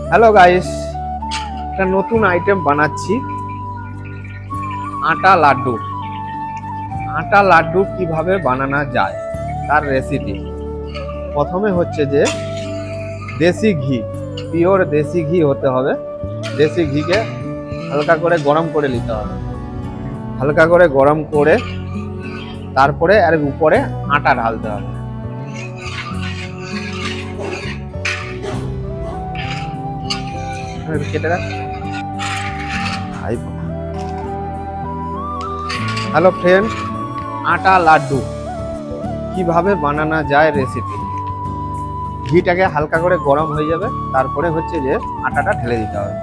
Hello guys, একটা নতুন item বানাচ্ছি, আটা লাড্ডু। আটা লাড্ডু কিভাবে বানানো যায় তার রেসিপি। প্রথমে হচ্ছে যে দেশি ঘি, পিওর দেশি ঘি হতে হবে। দেশি ঘিকে হালকা করে গরম করে নিতে হবে। হালকা করে গরম করে তারপরে আর উপরে আটা ঢালতে হবে। কেটে রাখ। হ্যালো ফ্রেন্ড, আটা লাড্ডু কিভাবে বানানো যায় রেসিপি। ঘিটাকে হালকা করে গরম হয়ে যাবে, তারপরে হচ্ছে যে আটাটা ঢেলে দিতে হবে।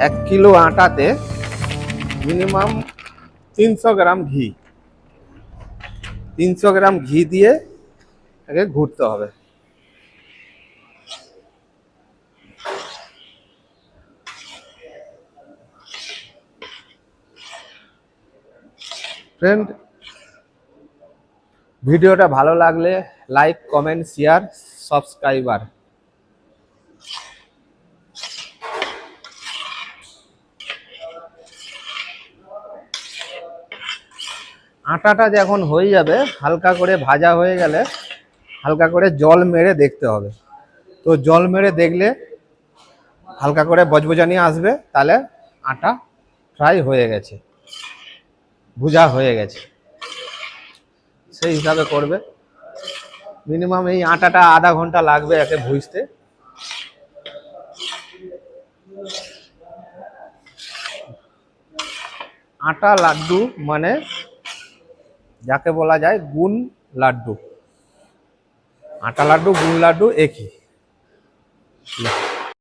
এক কিলো আটাতে মিনিমাম 300 গ্রাম ঘি। 300 গ্রাম ঘি দিয়ে এটাকে ঘুরতে হবে। ফ্রেন্ড, ভিডিওটা ভালো লাগলে লাইক, কমেন্ট, শেয়ার, সাবস্ক্রাইবার। আটাটা যখন হয়ে যাবে, হালকা করে ভাজা হয়ে গেলে হালকা করে জল মেরে দেখতে হবে। তো জল মেরে দেখলে হালকা করে বজবজানি আসবে, তাহলে আটা ফ্রাই হয়ে গেছে, ভুজা হয়ে গেছে। সেই হিসাবে করবে। মিনিমাম এই আটাটা আধা ঘন্টা লাগবে একে ভুজতে। আটা লাড্ডু মানে যাকে বলা যায় গুণ লাড্ডু। আটা লাড্ডু গুণ লাড্ডু একই।